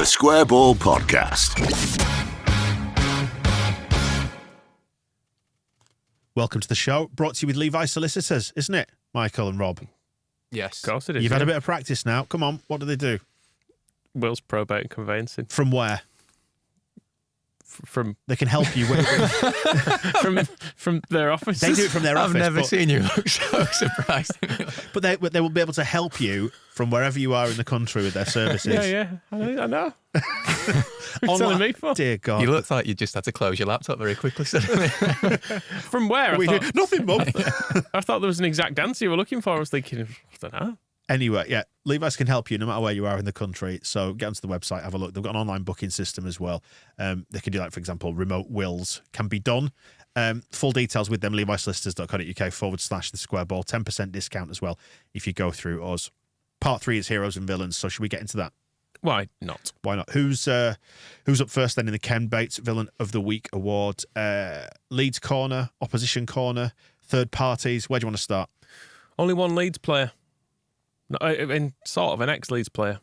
The Square Ball Podcast. Welcome to the show, brought to you with Levi Solicitors, isn't it, Michael and Rob? Yes. Of course it is. You've had a bit of practice now. Come on, what do they do? Will's probate and conveyancing. From where? From They can help you from their offices. They do it from their office. I've never but, seen you look so surprised. But they will be able to help you from wherever you are in the country with their services. Yeah, I know. What are you telling me for? Dear God. You looked like you just had to close your laptop very quickly suddenly. From where? Nothing, Mum. I thought there was an exact answer you were looking for. I was thinking, I don't know. Anyway, yeah, Levi's can help you no matter where you are in the country. So get onto the website, have a look. They've got an online booking system as well. They can do, like, for example, remote wills can be done. Full details with them, levisolicitors.co.uk/the square ball. 10% discount as well if you go through us. Part 3 is Heroes and Villains. So should we get into that? Why not? Why not? Who's up first then in the Ken Bates Villain of the Week award? Leeds Corner, Opposition Corner, third parties. Where do you want to start? Only one Leeds player. In sort of an ex-Leeds player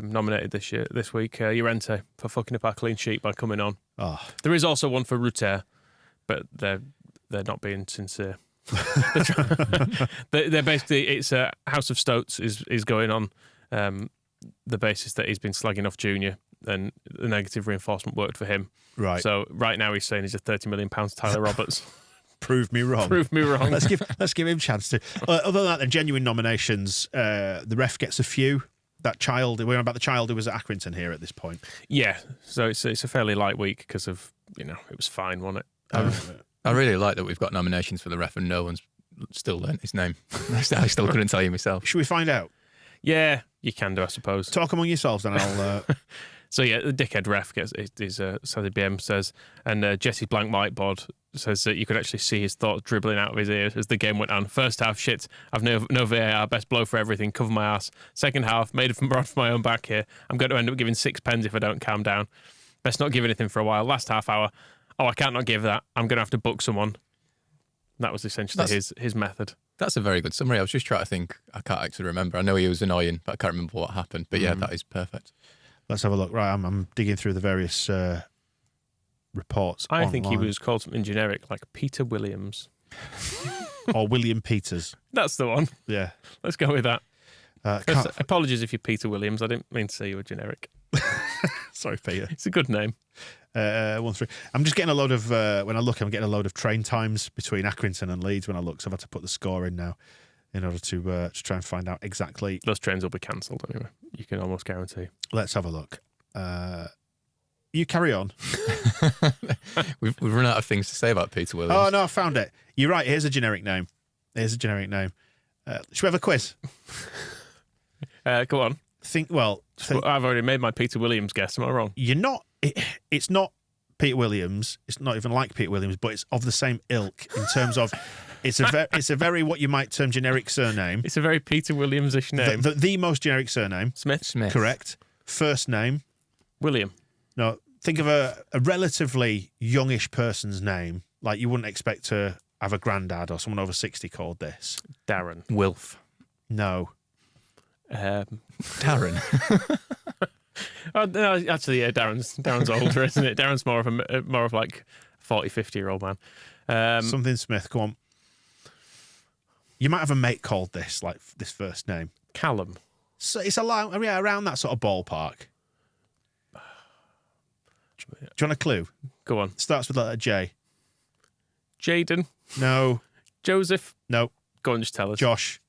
nominated this week, Llorente, for fucking up our clean sheet by coming on. Oh. There is also one for Ruter, but they're not being sincere. They're basically, it's House of Stoats is going on the basis that he's been slagging off Junior and the negative reinforcement worked for him. Right. So right now he's saying he's a £30 million Tyler Roberts. Prove me wrong. Prove me wrong. Let's give him a chance to. Other than that, the genuine nominations, the ref gets a few. That child, we're on about the child who was at Accrington here at this point. Yeah, so it's a fairly light week because of, it was fine, wasn't it? I really like that we've got nominations for the ref and no one's still learnt his name. I still couldn't tell you myself. Should we find out? Yeah, you can do, I suppose. Talk among yourselves, then I'll. So yeah, the dickhead ref gets his Sadie BM says, and Jesse Blank Whiteboard says that you could actually see his thoughts dribbling out of his ears as the game went on. First half, shit, I've no VAR, best blow for everything, cover my ass. Second half, made it from my own back here. I'm going to end up giving 6 pens if I don't calm down. Best not give anything for a while. Last half hour, I can't not give that. I'm going to have to book someone. That was essentially his method. That's a very good summary. I was just trying to think. I can't actually remember. I know he was annoying, but I can't remember what happened. But yeah, that is perfect. Let's have a look. Right, I'm digging through the various reports. I think he online. was called something generic, like Peter Williams. Or William Peters. That's the one. Yeah. Let's go with that. Can't- Apologies if you're Peter Williams. I didn't mean to say you were generic. Sorry, Peter. It's a good name. 1 3. I'm just getting a load of when I look. I'm getting a load of train times between Accrington and Leeds when I look. So I've had to put the score in now in order to try and find out exactly. Those trains will be cancelled anyway. You can almost guarantee. Let's have a look. You carry on. We've run out of things to say about Peter Williams. Oh no, I found it. You're right. Here's a generic name. Should we have a quiz? Go on. I've already made my Peter Williams guess. Am I wrong? You're not. It's not Peter Williams. It's not even like Peter Williams, but it's of the same ilk in terms of it's a very what you might term generic surname. It's a very Peter Williams-ish name. The most generic surname. Smith. Correct. First name. William. No. Think of a relatively youngish person's name. Like you wouldn't expect to have a granddad or someone over 60 called this. Darren. Wilf. No. Darren. Oh, no, actually, yeah, Darren's older, isn't it? Darren's more of like 40, 50-year-old man. Something Smith. Go on. You might have a mate called this, like this first name. Callum. So it's around that sort of ballpark. Do you want a clue? Go on. Starts with letter J. Jaden. No. Joseph. No. Go on, just tell us. Josh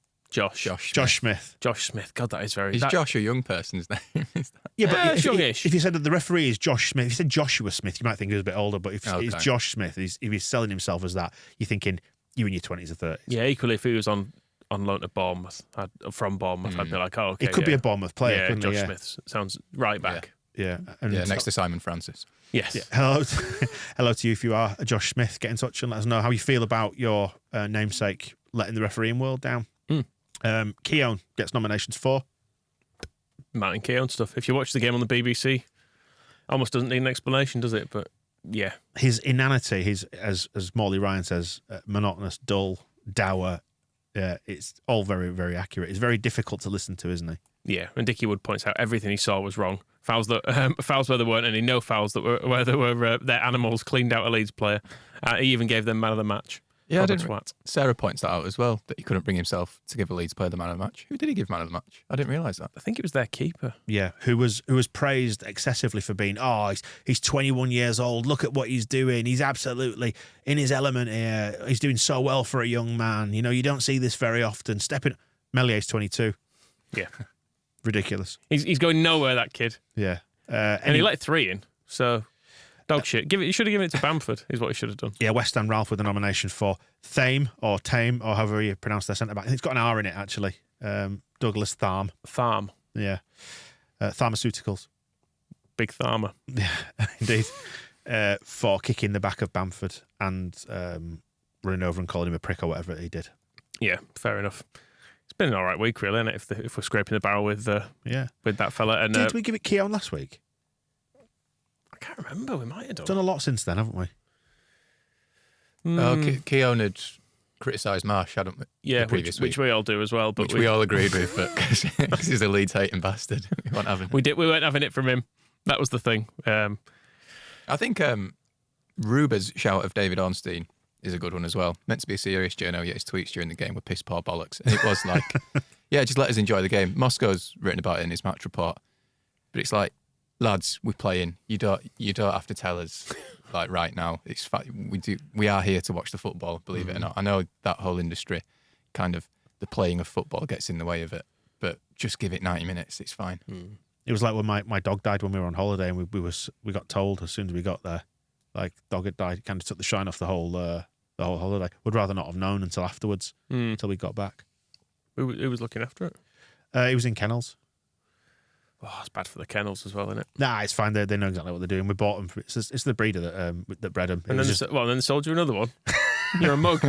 Smith. Smith. God, that is very... Is Josh a young person's name? Yeah, but youngish. if you said that the referee is Josh Smith, if you said Joshua Smith, you might think he was a bit older, but if it's Josh Smith, if he's selling himself as that, you're thinking you in your 20s or 30s. Yeah, equally, if he was on loan to Bournemouth, I'd be like, oh, okay. It could be a Bournemouth player, yeah, couldn't Josh it? Yeah. Smith sounds right back. Yeah. Next to Simon Francis. Yes. Yeah. Hello to you if you are a Josh Smith. Get in touch and let us know how you feel about your namesake letting the refereeing world down. Keown gets nominations for Martin Keown stuff. If you watch the game on the BBC, almost doesn't need an explanation, does it? But yeah, his inanity, his as Morley Ryan says, monotonous, dull, dour. It's all very, very accurate. It's very difficult to listen to, isn't he? Yeah, and Dickie Wood points out everything he saw was wrong. Fouls where there weren't any, no fouls where there were their animals cleaned out a Leeds player. He even gave them man of the match. Yeah, Twat. Sarah points that out as well, that he couldn't bring himself to give a Leeds player the man of the match. Who did he give man of the match? I didn't realise that. I think it was their keeper. Yeah, who was praised excessively for being, he's 21 years old. Look at what he's doing. He's absolutely in his element here. He's doing so well for a young man. You know, you don't see this very often. Mellier's 22. Yeah. Ridiculous. He's going nowhere, that kid. Yeah. And he let 3 in, so dog shit. You should have given it to Bamford, is what he should have done. Yeah, West Ham Ralph with a nomination for Tame, or however you pronounce their centre-back. It's got an R in it, actually. Douglas Tharm. Tharm. Yeah. Pharmaceuticals. Big Tharmer. Yeah, indeed. For kicking the back of Bamford and running over and calling him a prick or whatever he did. Yeah, fair enough. It's been an all right week, really, isn't it? If we're scraping the barrel with that fella. And did we give it Keown last week? I can't remember. We might have done. Done a lot since then, haven't we? Keown had criticised Marsh, hadn't we? Yeah, the previous week, which we all do as well. But which we all agreed with, but because he's a Leeds hating bastard, we weren't having it. We weren't having it from him. That was the thing. I think Ruber's shout of David Ornstein is a good one as well. Meant to be a serious journo, yet his tweets during the game were piss poor bollocks. And it was like, yeah, just let us enjoy the game. Moscow's written about it in his match report, but it's like, lads, we're playing. You don't have to tell us like right now. It's we are here to watch the football, believe it or not. I know that whole industry, kind of the playing of football gets in the way of it, but just give it 90 minutes. It's fine. It was like when my dog died when we were on holiday, and we got told as soon as we got there, like dog had died. It kind of took the shine off the whole holiday. Would rather not have known until afterwards, until we got back. Who was looking after it? He was in kennels. Oh, it's bad for the kennels as well, isn't it? Nah, it's fine. They know exactly what they're doing. We bought them. It's the breeder that bred them. And then then they sold you another one. You're a mug.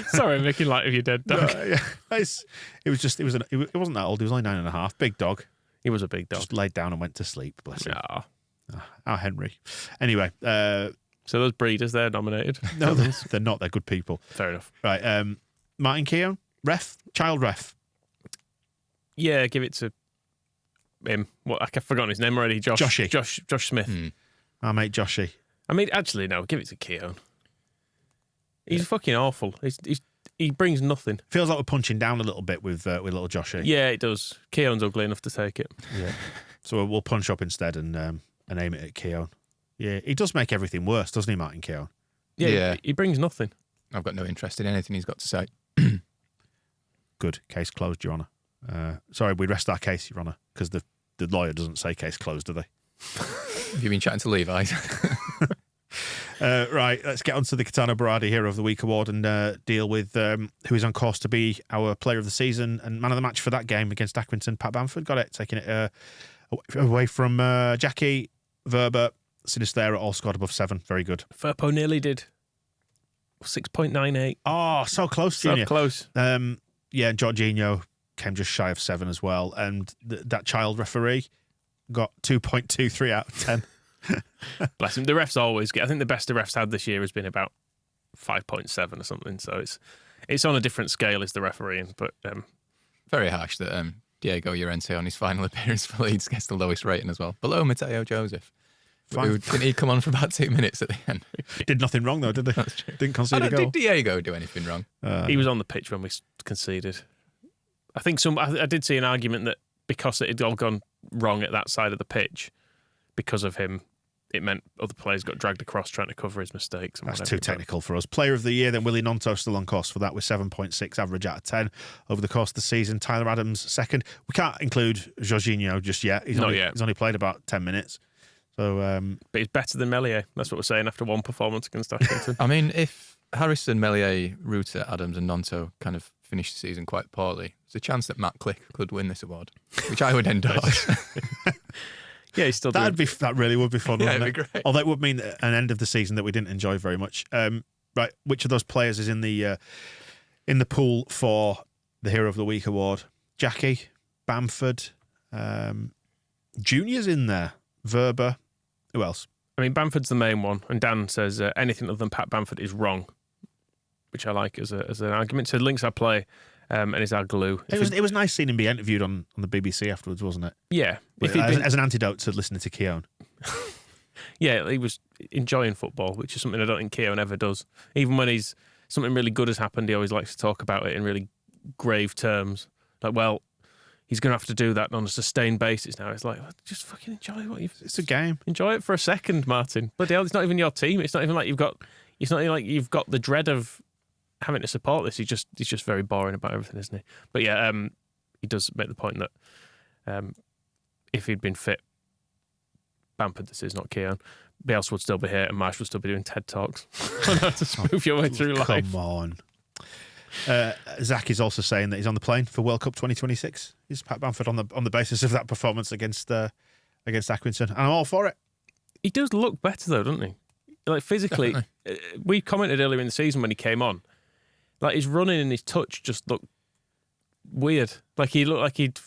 Sorry, I'm making light of your dead dog. Yeah. It wasn't that old. He was only 9.5. Big dog. He was a big dog. Just laid down and went to sleep. Bless him. No. Our Henry. Anyway. So those breeders, they're nominated? No, they're not. They're good people. Fair enough. Right. Martin Keown, child ref. Yeah, give it to him. I've forgotten his name already. Joshy. Josh Smith. Our mate Joshy. I mean, actually, no, give it to Keown. He's fucking awful. He brings nothing. Feels like we're punching down a little bit with little Joshy. Yeah, it does. Keown's ugly enough to take it. Yeah. So we'll punch up instead and aim it at Keown. Yeah, he does make everything worse, doesn't he, Martin Keown? Yeah. He brings nothing. I've got no interest in anything he's got to say. Good. Case closed, Your Honour. Sorry, we rest our case, Your Honour, because the lawyer doesn't say case closed, do they? Have you been chatting to Levi? Right, let's get on to the Katana Baradi Hero of the Week award and deal with who is on course to be our player of the season and man of the match for that game against Accrington. Pat Bamford got it, taking it away from Jackie, Verba, Sinistera, all scored above 7. Very good. Firpo nearly did. 6.98. Oh, so close, So Junior. close. Yeah, Jorginho came just shy of 7 as well. And that child referee got 2.23 out of 10. Bless him. The refs always get. I think the best the refs had this year has been about 5.7 or something. So it's on a different scale as the refereeing. But very harsh that Diego Llorente on his final appearance for Leeds gets the lowest rating as well, below Mateo Joseph. Didn't he come on for about 2 minutes at the end? Did nothing wrong though, did he? That's true. Didn't concede a goal. Did Diego do anything wrong? He was on the pitch when we conceded. I think I did see an argument that because it had all gone wrong at that side of the pitch, because of him, it meant other players got dragged across trying to cover his mistakes. And that's too technical for us. Player of the year, then Willie Nonto still on course for that with 7.6 average out of 10 over the course of the season. Tyler Adams second. We can't include Jorginho just yet. He's only played about 10 minutes. So, but he's better than Meslier. That's what we're saying after one performance against Accrington. I mean, if Harrison, Meslier, Ruta, Adams and Nonto kind of finished the season quite poorly, there's a chance that Matt Click could win this award, which I would endorse. Yeah, he's still that really would be fun, yeah, wouldn't it'd be it? great. Although it would mean an end of the season that we didn't enjoy very much. Right, which of those players is in the pool for the Hero of the Week award? Jackie, Bamford, Junior's in there, Verba. Who else? I mean, Bamford's the main one, and Dan says anything other than Pat Bamford is wrong, which I like as an argument. So links I play, and is our glue. It was nice seeing him be interviewed on the BBC afterwards, wasn't it? Yeah. As an antidote to listening to Keown. Yeah, he was enjoying football, which is something I don't think Keown ever does. Even when something really good has happened, he always likes to talk about it in really grave terms. Like, well, he's going to have to do that on a sustained basis now. It's like, just fucking enjoy what you've... It's a game. Enjoy it for a second, Martin. Bloody hell, it's not even your team. It's not even like you've got the dread of having to support this. He's just very boring about everything, isn't he? But yeah, he does make the point that if he'd been fit, Bamford, this is not Keown, Bielsa would still be here and Marsh would still be doing TED Talks on how to smooth your way through life. Come on. Zach is also saying that he's on the plane for World Cup 2026. Is Pat Bamford on the basis of that performance against Accrington? And I'm all for it. He does look better though, doesn't he? Like physically, we commented earlier in the season when he came on, like his running and his touch just looked weird. Like he looked like he'd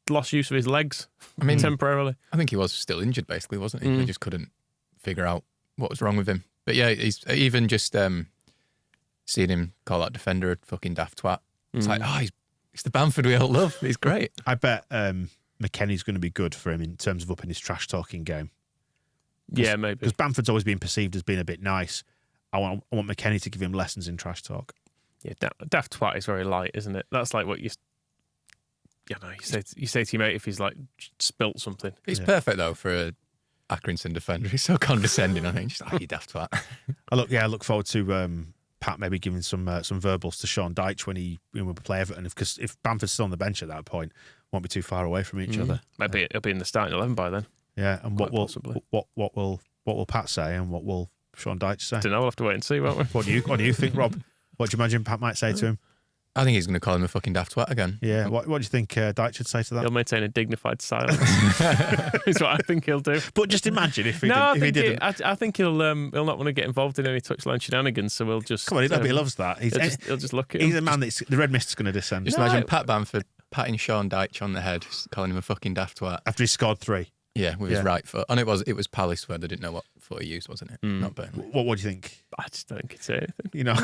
lost use of his legs temporarily. I think he was still injured, basically, wasn't he? They just couldn't figure out what was wrong with him. But yeah, he's even just seeing him call that defender a fucking daft twat. It's like, he's the Bamford we all love. He's great. I bet McKennie's going to be good for him in terms of upping his trash talking game. Yeah, maybe. Because Bamford's always been perceived as being a bit nice. I want McKennie to give him lessons in trash talk. Yeah, daft twat is very light, isn't it? That's like what you say to your mate if he's like spilt something. He's perfect though for a Accrington defender. He's so condescending. I think just you daft twat. I look forward to Pat maybe giving some verbals to Sean Dyche when he will play Everton. Because if Bamford's still on the bench at that point, won't be too far away from each other. Maybe he'll be in the starting 11 by then. Yeah, and what will Pat say and what will Sean Dyche say? Don't know. We'll have to wait and see, won't we? What do you think, Rob? What do you imagine Pat might say to him? I think he's going to call him a fucking daft twat again. Yeah. What do you think Dyche should say to that? He'll maintain a dignified silence. Is what I think he'll do. But just imagine if he didn't. I think he'll not want to get involved in any touchline shenanigans. So we'll just come on. He loves that. He'll just look at him. He's a man that the red mist is going to descend. Just imagine Pat Bamford patting Sean Dyche on the head, calling him a fucking daft twat after he scored 3. Yeah, with his right foot. And it was Palace where they didn't know what foot he used, wasn't it? Not Burnley. What do you think? I just don't think he'd say anything. You know,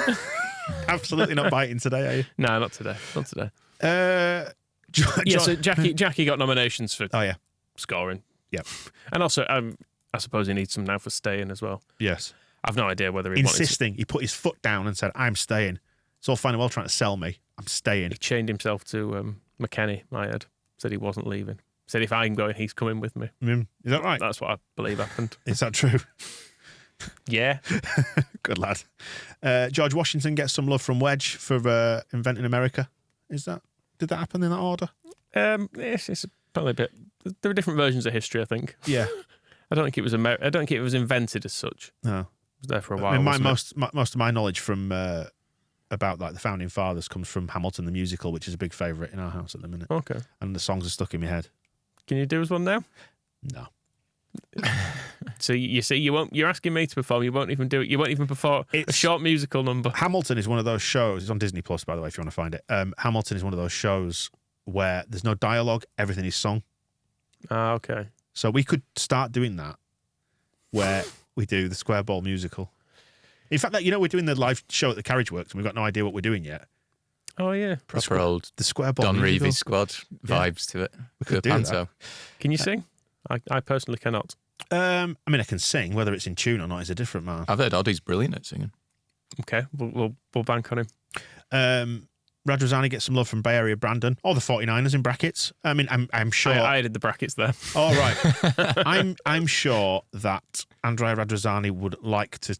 absolutely not biting today, are you? No, not today. Not today. So Jackie got nominations for scoring. Yep. And also, I suppose he needs some now for staying as well. Yes. I've no idea whether he insisting. He put his foot down and said, "I'm staying." It's all fine and well trying to sell me. I'm staying. He chained himself to McKennie, my head. Said he wasn't leaving. Said if I'm going, he's coming with me. Is that right? That's what I believe happened. Is that true? Yeah. Good lad. George Washington gets some love from Wedge for inventing America. Did that happen in that order? Yes, it's probably a bit. There are different versions of history, I think. Yeah. I don't think it was I don't think it was invented as such. No. It was there for a while. I mean, most of my knowledge from about like the founding fathers comes from Hamilton the musical, which is a big favourite in our house at the minute. Okay. And the songs are stuck in my head. Can you do us one now? No. So you see, you won't. You're asking me to perform. You won't even do it. You won't even perform a short musical number. Hamilton is one of those shows. It's on Disney Plus, by the way, if you want to find it. Hamilton is one of those shows where there's no dialogue. Everything is sung. Ah, okay. So we could start doing that, where we do the Square Ball musical. In fact, we're doing the live show at the Carriage Works, and we've got no idea what we're doing yet. Oh yeah, proper old the Square Ball Don musical. Reevy squad vibes to it. We could do panto. that. Can you sing? I personally cannot. I mean, I can sing. Whether it's in tune or not is a different matter. I've heard Oddie's brilliant at singing. Okay, we'll bank on him. Radrazani gets some love from Bay Area Brandon, or the 49ers in brackets. I mean, I'm sure I did the brackets there. All right. I'm sure that Andrea Radrazani would like to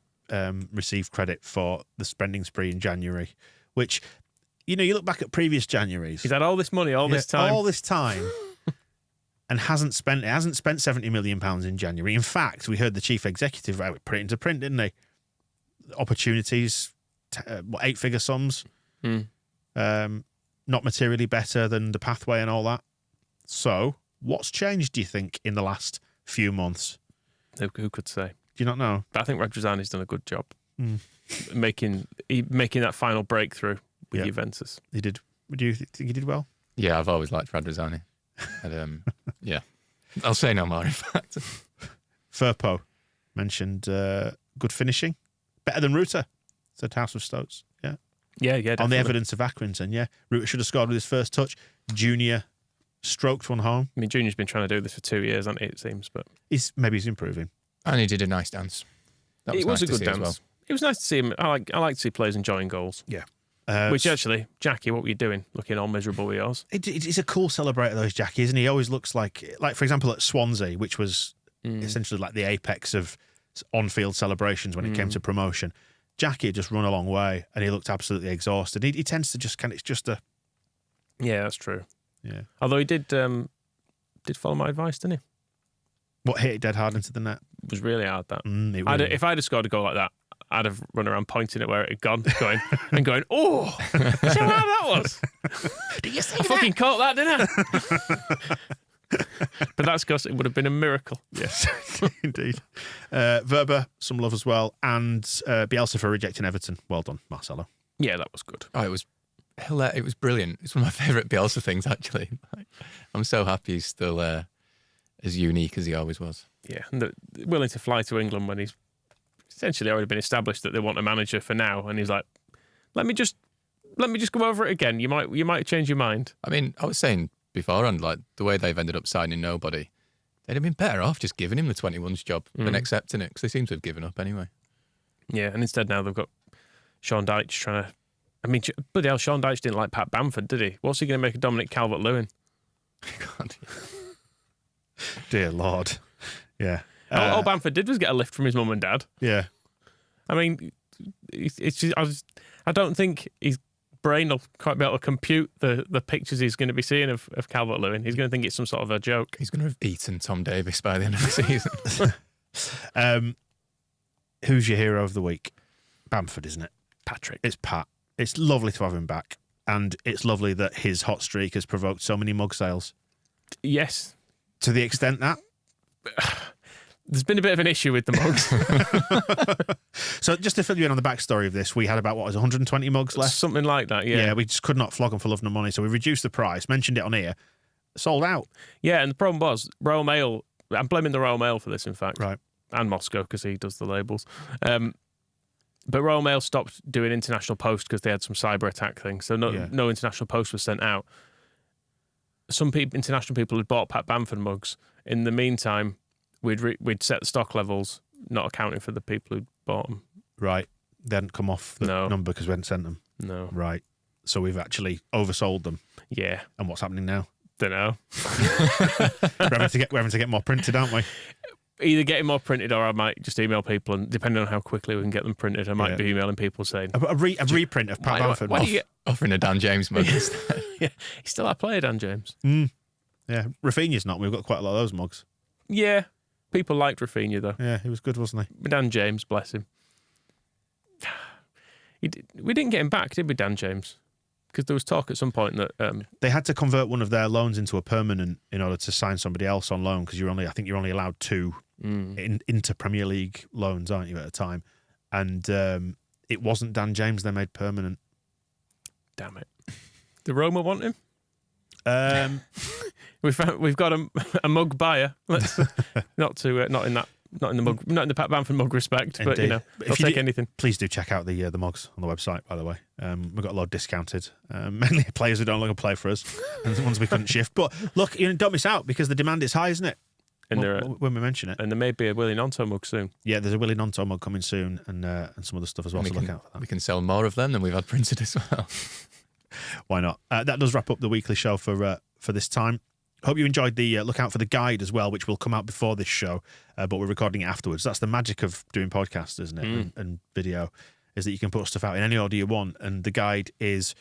receive credit for the spending spree in January, which, you look back at previous Januaries. He's had all this money this time. And hasn't spent £70 million in January. In fact, we heard the chief executive put it into print, didn't they? Opportunities, 8-figure sums, not materially better than the pathway and all that. So, what's changed, do you think, in the last few months? Who could say? Do you not know? But I think Radrazani's done a good job making that final breakthrough with Juventus. He did. Do you think he did well? Yeah, I've always liked Radrazani. And, yeah, I'll say no more, in fact. Firpo mentioned good finishing. Better than Ruta, said House of Stoats. Yeah. Yeah, definitely. On the evidence of Accrington, yeah. Ruta should have scored with his first touch. Junior stroked one home. I mean, Junior's been trying to do this for 2 years, hasn't he, it seems, but Maybe he's improving. And he did a nice dance. That it nice was a to good see dance. as well. It was nice to see him. I like to see players enjoying goals. Yeah. Which actually, Jackie, what were you doing? Looking all miserable with yours. He's a cool celebrator, those Jackie, isn't he? He always looks like for example, at Swansea, which was essentially like the apex of on-field celebrations when it came to promotion. Jackie had just run a long way, and he looked absolutely exhausted. He tends to just it's just a... Yeah, that's true. Yeah. Although he did follow my advice, didn't he? What, hit it dead hard into the net? It was really hard, that. It really... If I'd have scored a goal like that, I'd have run around pointing at where it had gone, going, oh, see how hard that was? Did you see I fucking caught that, didn't I? But that's because it would have been a miracle. Yes, indeed. Verba, some love as well. And Bielsa for rejecting Everton. Well done, Marcelo. Yeah, that was good. Oh, it was hilarious. It was brilliant. It's one of my favourite Bielsa things, actually. I'm so happy he's still as unique as he always was. Yeah, and willing to fly to England when he's essentially already been established that they want a manager for now, and he's like, let me just go over it again. You might change your mind. I mean, I was saying beforehand, like the way they've ended up signing nobody, they'd have been better off just giving him the 21's job than accepting it, because they seem to have given up anyway. Yeah, and instead now they've got Sean Dyche trying to... I mean, bloody hell, Sean Dyche didn't like Pat Bamford, did he? What's he going to make a Dominic Calvert-Lewin? God. Dear Lord. Yeah. All Bamford did was get a lift from his mum and dad. Yeah. I mean, it's just, I don't think his brain will quite be able to compute the pictures he's going to be seeing of Calvert-Lewin. He's going to think it's some sort of a joke. He's going to have eaten Tom Davis by the end of the season. Who's your hero of the week? Bamford, isn't it? Patrick. It's Pat. It's lovely to have him back. And it's lovely that his hot streak has provoked so many mug sales. Yes. To the extent that... There's been a bit of an issue with the mugs. So just to fill you in on the backstory of this, we had about, 120 mugs left? Something like that, yeah. Yeah, we just could not flog them for love nor money, so we reduced the price, mentioned it on here, sold out. Yeah, and the problem was, Royal Mail, I'm blaming the Royal Mail for this, in fact. Right. And Moscow, because he does the labels. But Royal Mail stopped doing international post because they had some cyber attack thing, so no international post was sent out. Some international people had bought Pat Bamford mugs. In the meantime, we'd set the stock levels, not accounting for the people who bought them. Right. They hadn't come off the number because we hadn't sent them. No. Right. So we've actually oversold them. Yeah. And what's happening now? Don't know. We're having to get more printed, aren't we? Either getting more printed, or I might just email people, and depending on how quickly we can get them printed, I might be emailing people saying a reprint of Pat Bamford. Why do you get offering a Dan James mug instead? Yeah, he's still our player, Dan James. Yeah, Rafinha's not. We've got quite a lot of those mugs. Yeah, people liked Rafinha though. Yeah, he was good, wasn't he? Dan James, bless him. We didn't get him back, did we, Dan James? Because there was talk at some point that they had to convert one of their loans into a permanent in order to sign somebody else on loan, because I think you're only allowed two into Premier League loans, aren't you, at a time? And it wasn't Dan James they made permanent. Damn it! The Roma want him. We've got a mug buyer. Let's not in the Pat Bamford mug respect, Indeed. But I'll take anything. Please do check out the mugs on the website, by the way. We've got a lot discounted, mainly players who don't longer play for us, and the ones we couldn't shift. But look, don't miss out, because the demand is high, isn't it? And when we mention it, and there may be a Willie Nonto mug soon. Yeah, there's a Willie Nonto mug coming soon, and some other stuff as well. So look out for that. We can sell more of them than we've had printed as well. Why not? That does wrap up the weekly show for this time. Hope you enjoyed the look out for the guide as well, which will come out before this show, but we're recording it afterwards. That's the magic of doing podcasts, isn't it? And video, is that you can put stuff out in any order you want. And the guide is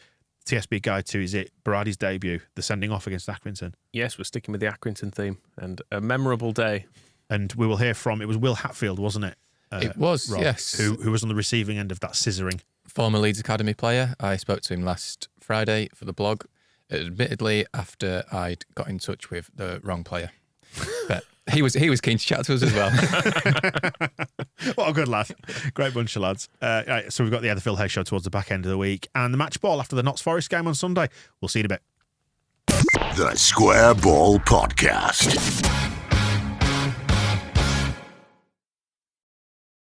TSB Guide to, is it Berardi's debut, the sending off against Accrington? Yes, we're sticking with the Accrington theme, and a memorable day. And we will hear from, it was Will Hatfield, wasn't it? It was, Rob, yes. Who was on the receiving end of that scissoring. Former Leeds Academy player. I spoke to him last Friday for the blog, admittedly after I'd got in touch with the wrong player. But he was keen to chat to us as well. What a good lad. Great bunch of lads. Right, so we've got the Phil Hay show towards the back end of the week, and the match ball after the Notts Forest game on Sunday. We'll see you in a bit. The Square Ball Podcast.